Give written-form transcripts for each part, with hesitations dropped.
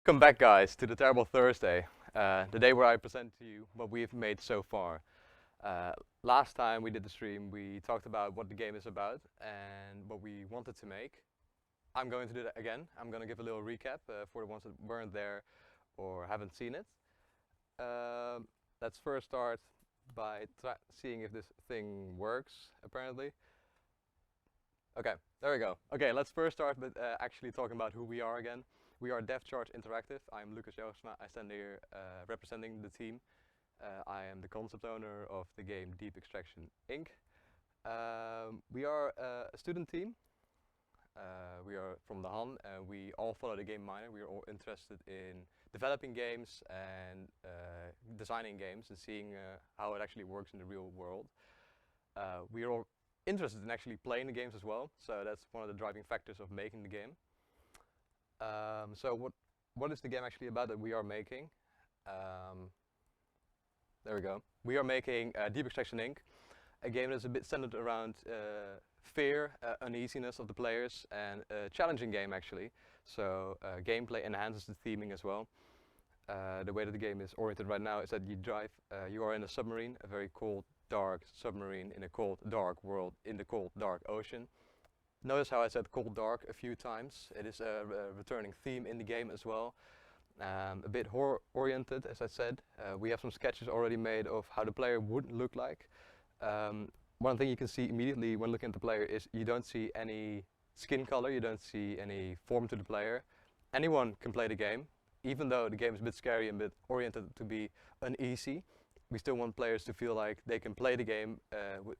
Welcome back, guys, to the Terrible Thursday, the day where I present to you what we've made so far. Last time we did the stream, we talked about what the game is about and what we wanted to make. I'm going to do that again. I'm going to give a little recap for the ones that weren't there or haven't seen it. Let's first start by seeing if this thing works, apparently. Okay, there we go. Okay, let's first start with actually talking about who we are again. We are DevCharge Interactive. I'm Lucas Joogsma. I stand here representing the team. I am the concept owner of the game Deep Extraction Inc. We are a student team. We are from the Han. We all follow the game minor. We are all interested in developing games and designing games and seeing how it actually works in the real world. We are all interested in actually playing the games as well, so that's one of the driving factors of making the game. So what is the game actually about that we are making? There we go. We are making Deep Extraction Inc., a game that's a bit centered around fear, uneasiness of the players, and a challenging game actually. So gameplay enhances the theming as well. The way that the game is oriented right now is that you are in a submarine, a very cold, dark submarine in a cold, dark world in the cold, dark ocean. Notice how I said cold dark a few times. It is a returning theme in the game as well. A bit horror oriented, as I said. We have some sketches already made of how the player would look like. One thing you can see immediately when looking at the player is you don't see any skin color, you don't see any form to the player. Anyone can play the game, even though the game is a bit scary and a bit oriented to be uneasy. We still want players to feel like they can play the game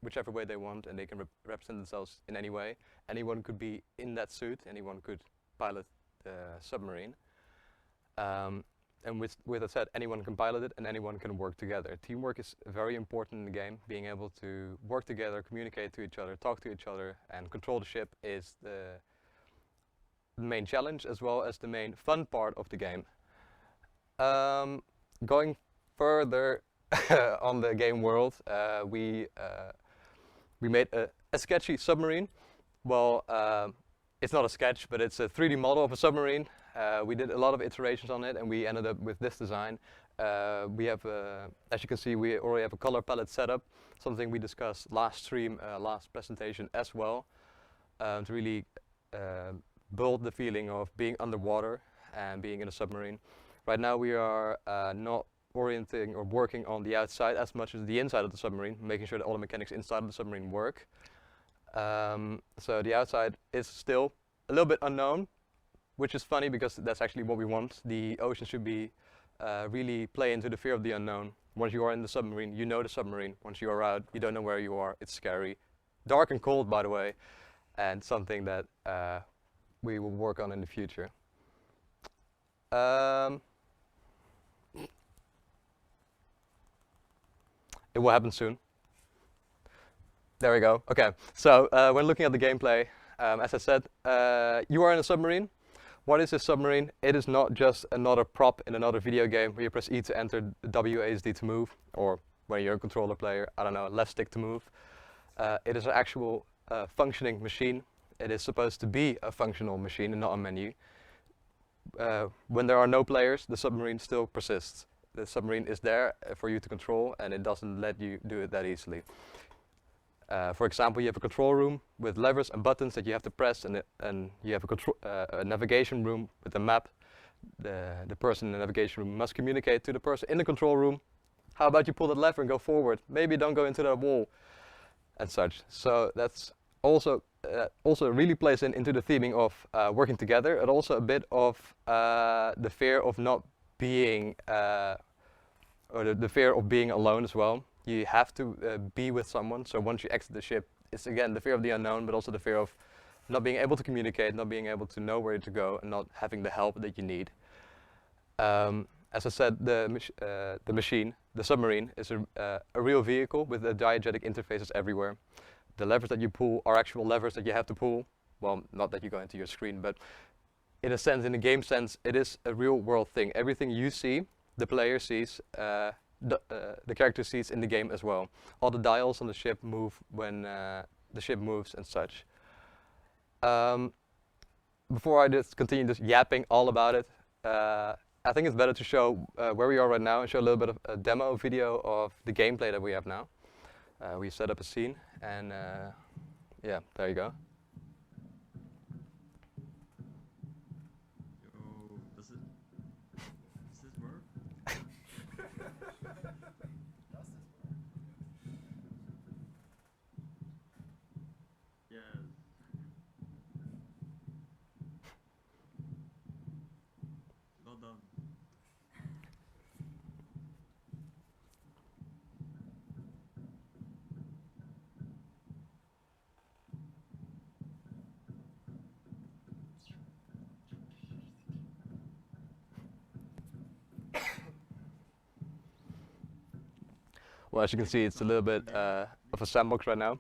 whichever way they want, and they can represent themselves in any way. Anyone could be in that suit, anyone could pilot the submarine. And with that said, anyone can pilot it and anyone can work together. Teamwork is very important in the game. Being able to work together, communicate to each other, talk to each other, and control the ship is the main challenge as well as the main fun part of the game. Going further on the game world, we made a sketchy submarine. Well, it's not a sketch, but it's a 3D model of a submarine. We did a lot of iterations on it, and we ended up with this design. We have, as you can see, we already have a color palette set up, something we discussed last stream, last presentation as well, to really build the feeling of being underwater and being in a submarine. Right now we are not orienting or working on the outside as much as the inside of the submarine, making sure that all the mechanics inside of the submarine work. So the outside is still a little bit unknown, which is funny because that's actually what we want. The ocean should be really play into the fear of the unknown. Once you are in the submarine, you know the submarine. Once you are out, you don't know where you are. It's scary. Dark and cold, by the way, and something that we will work on in the future. It will happen soon. There we go. Okay, so when looking at the gameplay, as I said, you are in a submarine. What is a submarine? It is not just another prop in another video game where you press E to enter, WASD to move, or when you're a controller player, I don't know, left stick to move. It is an actual functioning machine. It is supposed to be a functional machine and not a menu. When there are no players, the submarine still persists. The submarine is there for you to control, and it doesn't let you do it that easily. For example, you have a control room with levers and buttons that you have to press, and you have a navigation room with a map. The person in the navigation room must communicate to the person in the control room. How about you pull that lever and go forward? Maybe don't go into that wall, and such. So that's also really plays into the theming of working together, and also a bit of the fear of not being, or the fear of being alone as well. You have to be with someone, so once you exit the ship, it's again the fear of the unknown, but also the fear of not being able to communicate, not being able to know where to go, and not having the help that you need. As I said, the machine, the submarine, is a real vehicle with diegetic interfaces everywhere. The levers that you pull are actual levers that you have to pull. Well, not that you go into your screen, but in a sense, in a game sense, it is a real world thing. Everything you see, the player sees, the character sees in the game as well. All the dials on the ship move when the ship moves and such. Before I just continue this yapping all about it, I think it's better to show where we are right now and show a little bit of a demo video of the gameplay that we have now. We set up a scene, and yeah, there you go. Yo, does this work? Yeah. Well done. Well, as you can see, it's a little bit of a sandbox right now.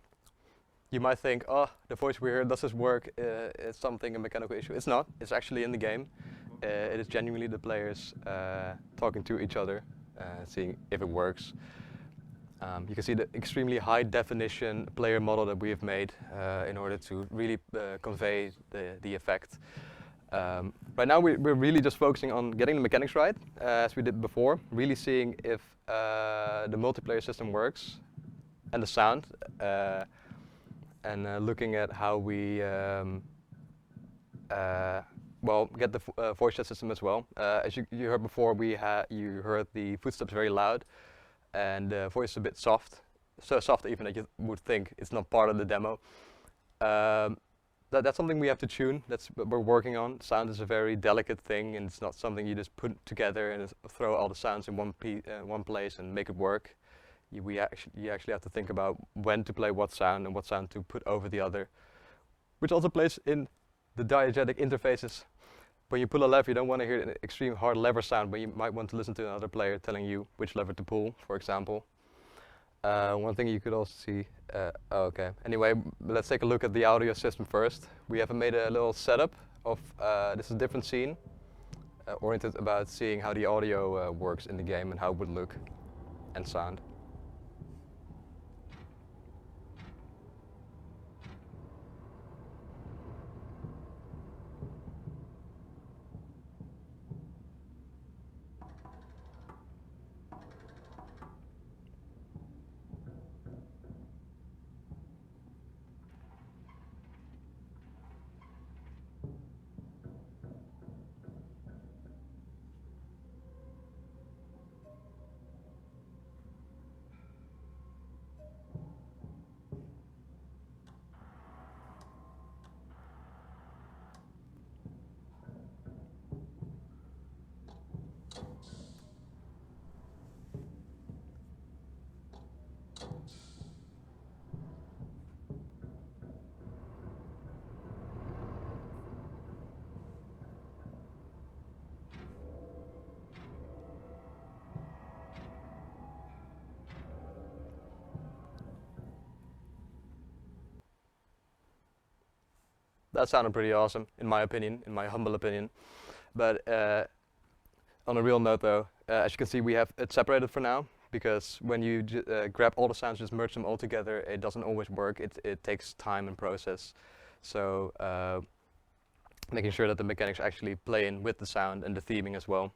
You might think, oh, the voice we heard, does this work? It's something, a mechanical issue. It's not. It's actually in the game. It is genuinely the players talking to each other, seeing if it works. You can see the extremely high definition player model that we have made in order to really convey the effect. Right now we're really just focusing on getting the mechanics right, as we did before, really seeing if the multiplayer system works and the sound, and looking at how we well, get the voice chat system as well. As you heard before, you heard the footsteps very loud, and the voice is a bit soft, so soft even that you would think it's not part of the demo. That's something we have to tune. That's what we're working on. Sound is a very delicate thing, and it's not something you just put together and throw all the sounds in one place and make it work. You actually have to think about when to play what sound and what sound to put over the other, which also plays in the diegetic interfaces. When you pull a lever, you don't want to hear an extreme hard lever sound, but you might want to listen to another player telling you which lever to pull, for example. One thing you could also see, oh, okay. Anyway, let's take a look at the audio system first. We have made a little setup of, this is a different scene, oriented about seeing how the audio works in the game and how it would look and sound. That sounded pretty awesome, in my opinion, in my humble opinion. But on a real note, though, as you can see, we have it separated for now, because when you grab all the sounds, just merge them all together, it doesn't always work. It takes time and process. So making sure that the mechanics actually play in with the sound and the theming as well.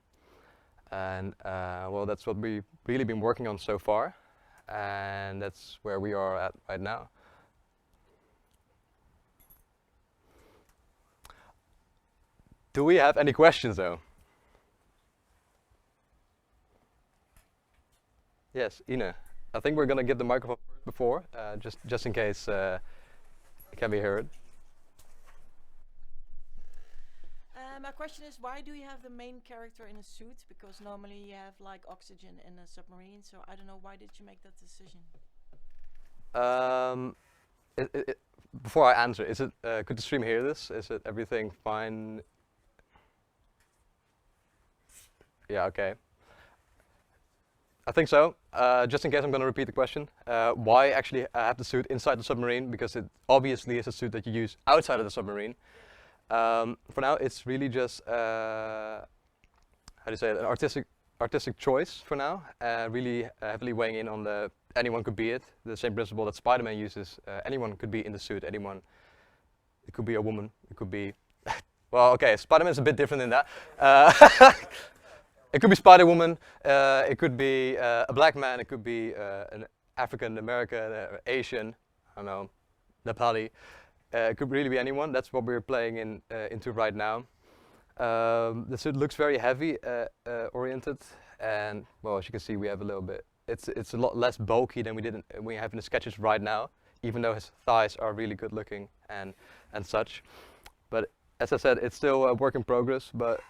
And well, that's what we've really been working on so far, and that's where we are at right now. Do we have any questions, though? Yes, Ina. I think we're gonna give the microphone before, just in case it can be heard. My question is, why do you have the main character in a suit? Because normally you have like oxygen in a submarine, so I don't know, why did you make that decision? Um, before I answer, is it could the stream hear this? Is it everything fine? Yeah, okay. I think so. Just in case, I'm going to repeat the question. Why actually have the suit inside the submarine? Because it obviously is a suit that you use outside of the submarine. For now, it's really just how do you say it? An artistic choice for now. Really heavily weighing in on the anyone could be it. The same principle that Spider-Man uses. Anyone could be in the suit. Anyone. It could be a woman. It could be Well, okay, Spider-Man is a bit different than that. It could be Spider-Woman, it could be a black man, it could be an African American, Asian, I don't know, Nepali. It could really be anyone. That's what we're playing into right now. The suit looks very heavy oriented, and well, as you can see, we have a little bit. It's a lot less bulky than we have in the sketches right now, even though his thighs are really good looking and such. But as I said, it's still a work in progress. But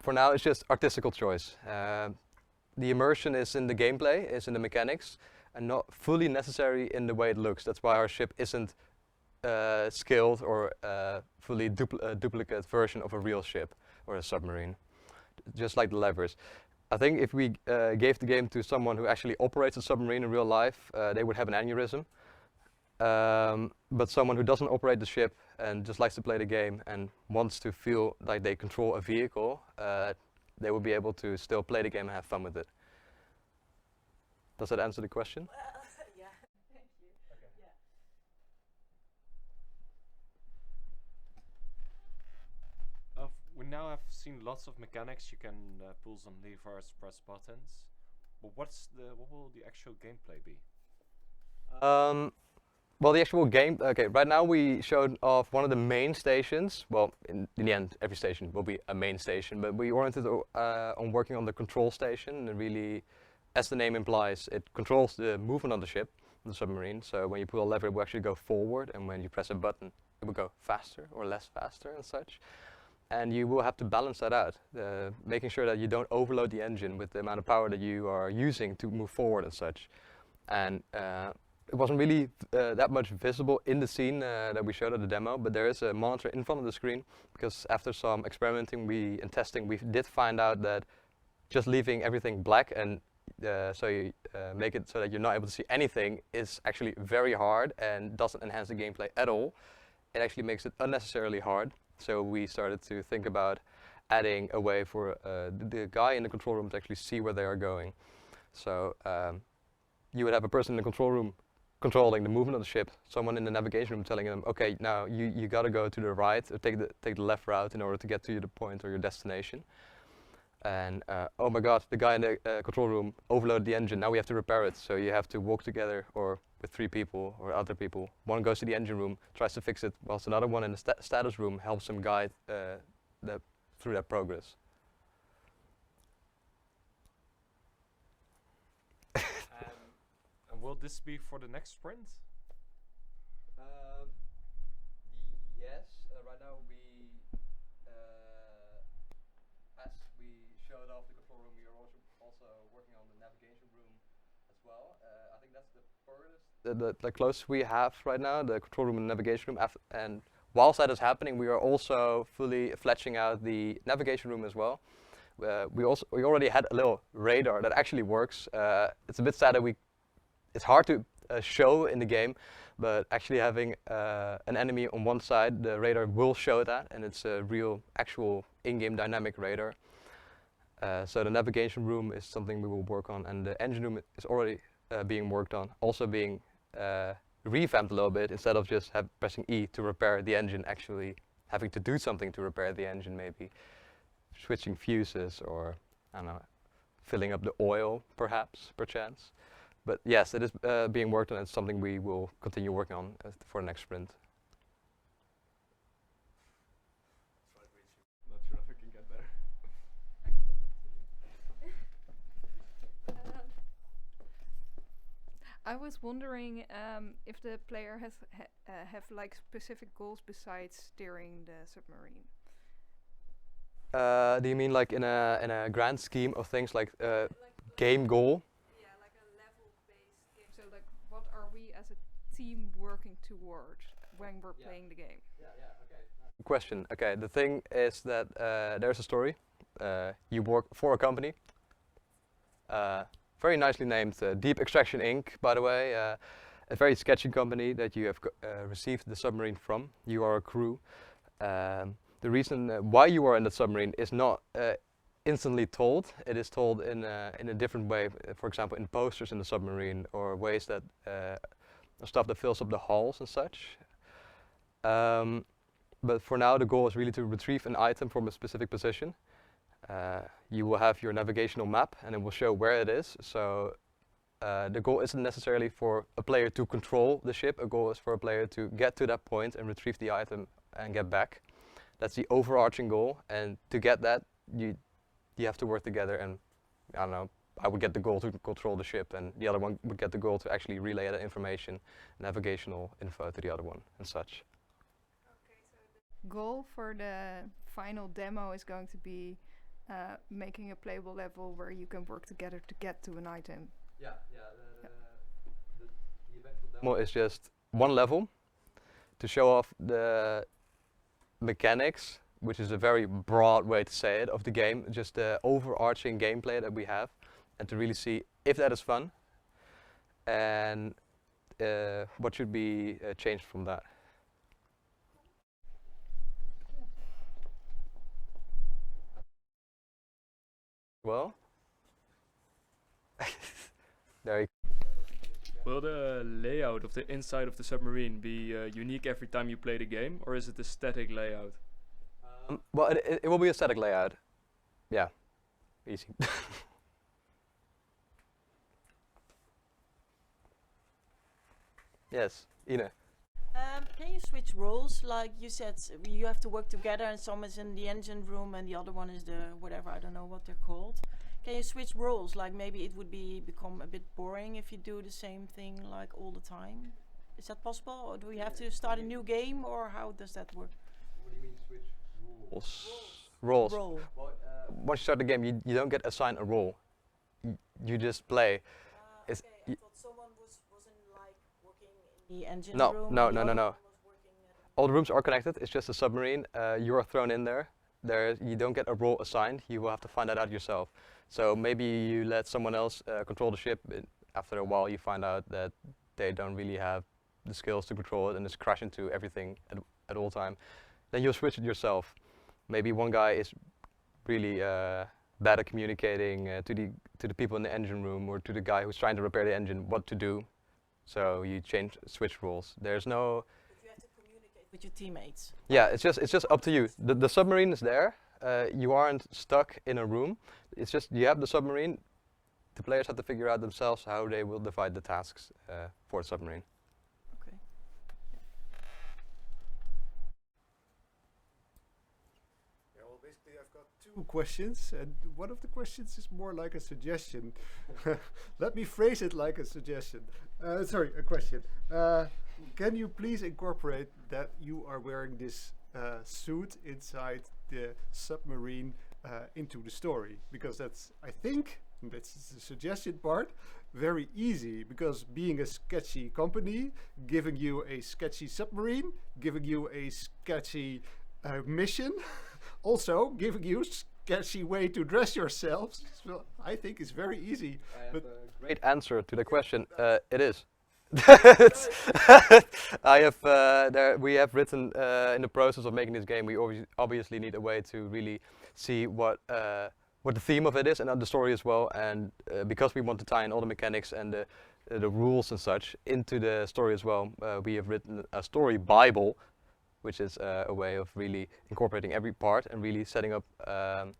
for now, it's just artistical choice. The immersion is in the gameplay, is in the mechanics, and not fully necessary in the way it looks. That's why our ship isn't scaled or fully duplicate version of a real ship or a submarine, just like the levers. I think if we gave the game to someone who actually operates a submarine in real life, they would have an aneurysm. But someone who doesn't operate the ship and just likes to play the game and wants to feel like they control a vehicle, they will be able to still play the game and have fun with it. Does that answer the question? Yeah, thank you. Okay. Yeah. We now have seen lots of mechanics. You can pull some levers, press buttons. But what will the actual gameplay be? Well, the actual game, okay, right now we showed off one of the main stations. Well, in the end, every station will be a main station, but we oriented on working on the control station, and really, as the name implies, it controls the movement of the ship, the submarine. So when you pull a lever, it will actually go forward, and when you press a button, it will go faster or less faster and such. And you will have to balance that out, making sure that you don't overload the engine with the amount of power that you are using to move forward and such. And it wasn't really that much visible in the scene that we showed at the demo, but there is a monitor in front of the screen, because after some experimenting and testing, we did find out that just leaving everything black and so you make it so that you're not able to see anything is actually very hard and doesn't enhance the gameplay at all. It actually makes it unnecessarily hard. So we started to think about adding a way for the guy in the control room to actually see where they are going. So you would have a person in the control room controlling the movement of the ship, someone in the navigation room telling them, okay, now you got to go to the right or take the left route in order to get to the point or your destination. And oh my God, the guy in the control room overloaded the engine. Now we have to repair it. So you have to walk together, or with 3 people or other people. One goes to the engine room, tries to fix it, whilst another one in the status room helps him guide through that progress. And will this be for the next sprint? Yes. Right now as we showed off the control room, we are also working on the navigation room as well. I think that's the furthest, the closest we have right now, the control room and navigation room. And whilst that is happening, we are also fully fleshing out the navigation room as well. We already had a little radar that actually works. It's a bit sad that it's hard to show in the game, but actually having an enemy on one side, the radar will show that, and it's a real, actual in-game dynamic radar. So the navigation room is something we will work on, and the engine room is already being worked on, also being revamped a little bit. Instead of just pressing E to repair the engine, actually having to do something to repair the engine, maybe switching fuses, or I don't know, filling up the oil, perchance. But yes, it is being worked on. It's something we will continue working on for the next sprint. Not sure if I can get better. I was wondering if the player has have like specific goals besides steering the submarine. Do you mean like in a grand scheme of things, like game goal? Yeah, like a level-based game. So like, what are we as a team working toward when we're playing the game? Good question. Okay, the thing is that there's a story. You work for a company, very nicely named Deep Extraction Inc., by the way. A very sketchy company that you have received the submarine from. You are a crew. The reason why you are in the submarine is not instantly told. It is told in a different way. For example, in posters in the submarine, or ways that stuff that fills up the halls and such. but for now the goal is really to retrieve an item from a specific position. You will have your navigational map and it will show where it is. So the goal isn't necessarily for a player to control the ship, a goal is for a player to get to that point and retrieve the item and get back. That's the overarching goal, and to get that you have to work together, and I don't know, I would get the goal to control the ship and the other one would get the goal to actually relay that information, navigational info to the other one and such. Goal for the final demo is going to be making a playable level where you can work together to get to an item. The eventual demo is just one level to show off the mechanics, which is a very broad way to say it, of the game, just the overarching gameplay that we have, and to really see if that is fun and what should be changed from that. Well, there you Will the layout of the inside of the submarine be unique every time you play the game, or is it a static layout? well, it will be a static layout. Yeah, easy. Yes, Ine. Can you switch roles? Like you said, you have to work together, and some is in the engine room, and the other one is the whatever. I don't know what they're called. Can you switch roles? Like maybe it would become a bit boring if you do the same thing like all the time. Is that possible, or do we have to start a new game, or how does that work? What do you mean switch roles? Role. Well, once you start the game, you don't get assigned a role. You just play. It's Okay, I thought someone wasn't like working in the engine No, room. no, and the no, no, other no. one was working at All the rooms are connected. It's just a submarine. You are thrown in there. You don't get a role assigned. You will have to find that out yourself. So maybe you let someone else control the ship. After a while, you find out that they don't really have the skills to control it and just crash into everything at all time. Then you'll switch it yourself. Maybe one guy is really bad at communicating to the people in the engine room, or to the guy who's trying to repair the engine what to do. So you switch roles. There's no. But you have to communicate with your teammates. Yeah, it's just up to you. The submarine is there. You aren't stuck in a room. It's just you have the submarine. The players have to figure out themselves how they will divide the tasks for the submarine. Okay. Yeah, well, basically, I've got two questions, and one of the questions is more like a suggestion. Let me phrase it like a suggestion. Sorry, a question. Can you please incorporate that you are wearing this suit inside the submarine into the story? Because that's, I think, that's the suggestion part, very easy. Because being a sketchy company, giving you a sketchy submarine, giving you a sketchy mission, also giving you sketchy way to dress yourselves, so I think it's very easy. But Great answer to the question. It is. I have. We have written in the process of making this game. We obviously need a way to really see what the theme of it is, and the story as well. And because we want to tie in all the mechanics and the rules and such into the story as well, we have written a story Bible, which is a way of really incorporating every part and really setting up, how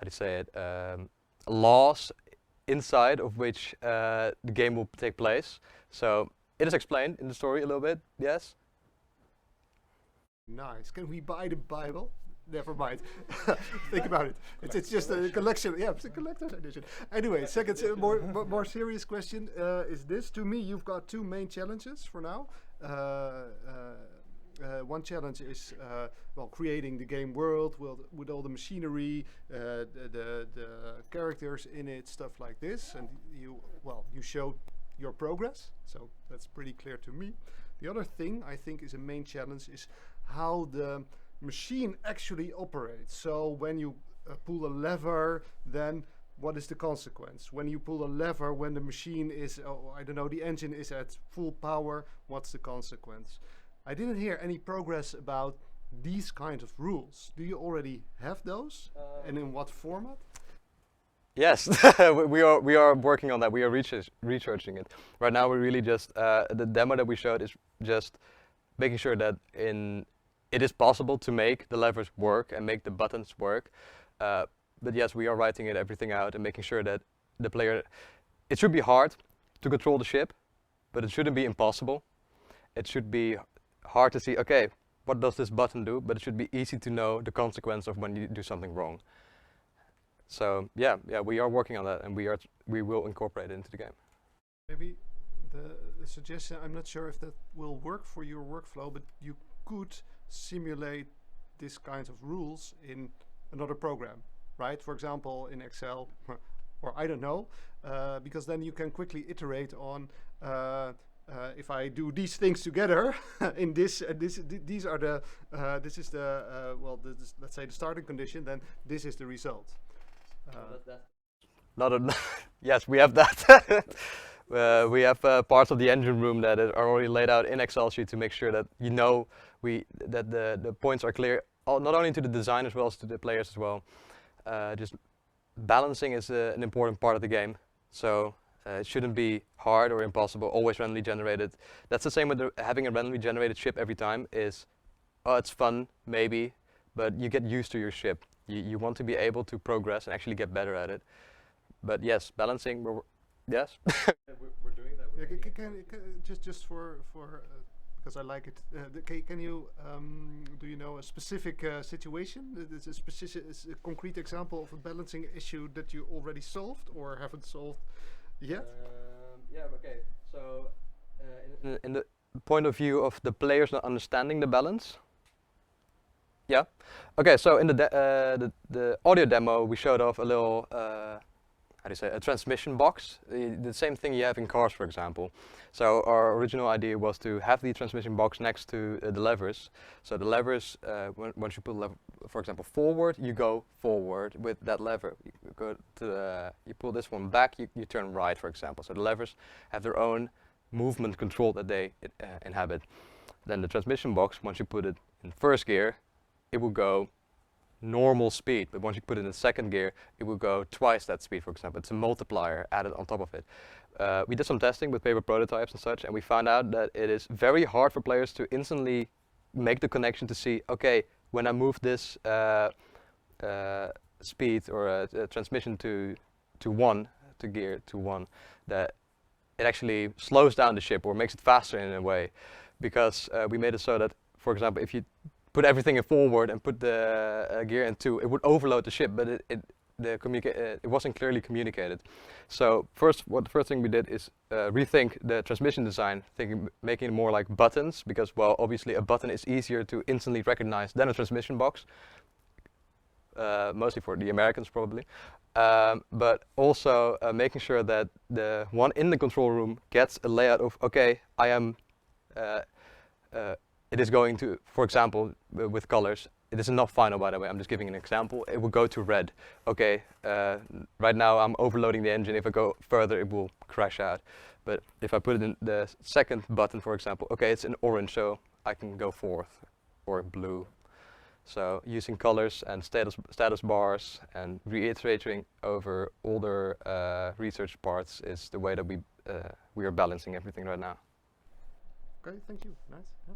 do you say it, laws inside of which the game will take place. So it is explained in the story a little bit, yes? nice. Can we buy the Bible? Never mind. Think about it. It's just a collection. Yeah, it's a collector's edition. Anyway, second, more serious question is this. To me, you've got two main challenges for now. One challenge is well, creating the game world with all the machinery, the characters in it, stuff like this, and you showed your progress, so that's pretty clear to me. The other thing I think is a main challenge is how the machine actually operates. So when you pull a lever, then what is the consequence? When you pull a lever, when the machine is, I don't know, the engine is at full power, what's the consequence? I didn't hear any progress about these kind of rules. Do you already have those? And in what format? Yes, we are working on that. We are researching it. Right now, we really just the demo that we showed is just making sure that in it is possible to make the levers work and make the buttons work. But yes, we are writing everything out and making sure that the player, it should be hard to control the ship, but it shouldn't be impossible. It should be hard to see, okay, what does this button do? But it should be easy to know the consequence of when you do something wrong. So yeah, we are working on that, and we will incorporate it into the game. Maybe the suggestion, I'm not sure if that will work for your workflow, but you could simulate these kinds of rules in another program, right? For example, in Excel, or I don't know, because then you can quickly iterate on if I do these things together in this, these are the, this is the, well, let's say the starting condition, then this is the result. Not a yes, we have that. We have parts of the engine room that are already laid out in Excel sheet to make sure that that the points are clear, not only to the design as well as to the players as well. Just balancing is an important part of the game, so it shouldn't be hard or impossible. Always randomly generated. That's the same with having a randomly generated ship every time. It's fun maybe, but you get used to your ship. You want to be able to progress and actually get better at it. But yes, balancing. Yes. We're doing that. Yeah, just for because I like it. Can you do you know a specific situation? Is a specific, a concrete example of a balancing issue that you already solved or haven't solved yet? Yeah. Okay. So, in the point of view of the players not understanding the balance. Yeah. Okay. So in the audio demo, we showed off a little. How do you say, a transmission box, the same thing you have in cars, for example. So our original idea was to have the transmission box next to the levers. So the levers, once you put the lever, for example, forward, you go forward with that lever. You go to you pull this one back, you turn right, for example. So the levers have their own movement control that they inhabit. Then the transmission box, once you put it in first gear, it will go normal speed, but once you put it in second gear, it will go twice that speed, for example. It's a multiplier added on top of it. We did some testing with paper prototypes and such, and we found out that it is very hard for players to instantly make the connection to see, okay, when I move this speed or transmission to gear 1, that it actually slows down the ship or makes it faster in a way, because we made it so that, for example, if you put everything in forward and put the gear in 2, it would overload the ship, but it wasn't clearly communicated. So the first thing we did is rethink the transmission design, making it more like buttons, because, well, obviously a button is easier to instantly recognize than a transmission box, mostly for the Americans probably. But also making sure that the one in the control room gets a layout of, okay, I am it is going to, for example, with colors, it is not final, by the way, I'm just giving an example, it will go to red. Okay, right now I'm overloading the engine, if I go further it will crash out. But if I put it in the second button, for example, okay, it's in orange, so I can go forth, or blue. So using colors and status bars and reiterating over older research parts is the way that we are balancing everything right now. Okay, thank you. Nice. Yeah.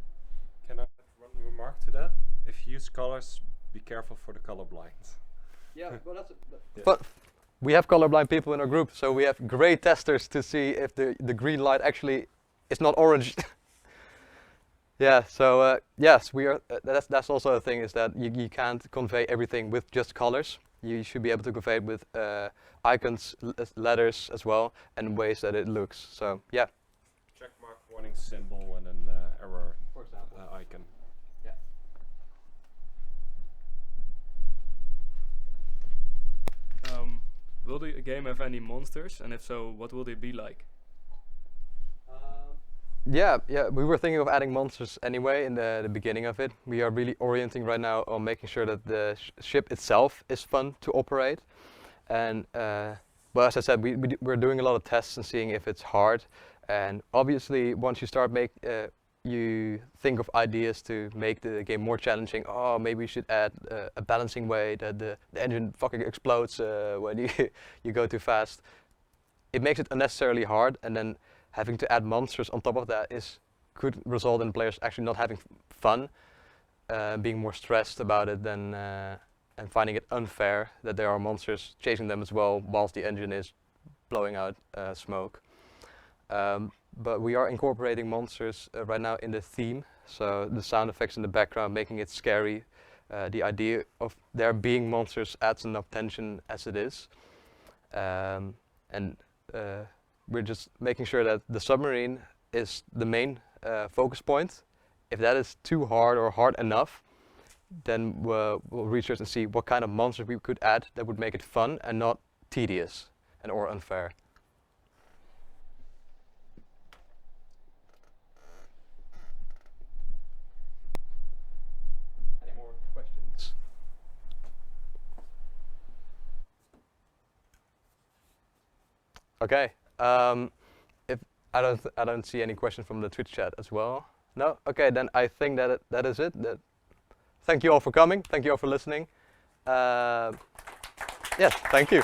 Can I add one remark to that? If you use colors, be careful for the colorblind. Yeah, well, but we have colorblind people in our group, so we have great testers to see if the green light actually is not orange. Yeah, so yes, we are. That's also a thing, is that you can't convey everything with just colors. You should be able to convey it with icons, letters as well, and ways that it looks. So yeah. Check mark, warning symbol, and an error, For example. icon. Yeah. Will the game have any monsters, and if so, what will they be like? Yeah, we were thinking of adding monsters anyway in the beginning of it. We are really orienting right now on making sure that the ship itself is fun to operate. And well, as I said, we're doing a lot of tests and seeing if it's hard. And obviously, once you start you think of ideas to make the game more challenging. Oh, maybe we should add a balancing way that the engine fucking explodes when you go too fast. It makes it unnecessarily hard, and then having to add monsters on top of that could result in players actually not having fun. being more stressed about it than and finding it unfair that there are monsters chasing them as well whilst the engine is blowing out smoke. But we are incorporating monsters right now in the theme, so the sound effects in the background making it scary. The idea of there being monsters adds enough tension as it is. And we're just making sure that the submarine is the main focus point. If that is too hard or hard enough, then we'll research and see what kind of monsters we could add that would make it fun and not tedious and or unfair. Any more questions? Okay. If I don't see any questions from the Twitch chat as well. No? Okay, then I think that is it. Thank you all for coming. Thank you all for listening. Yes, thank you.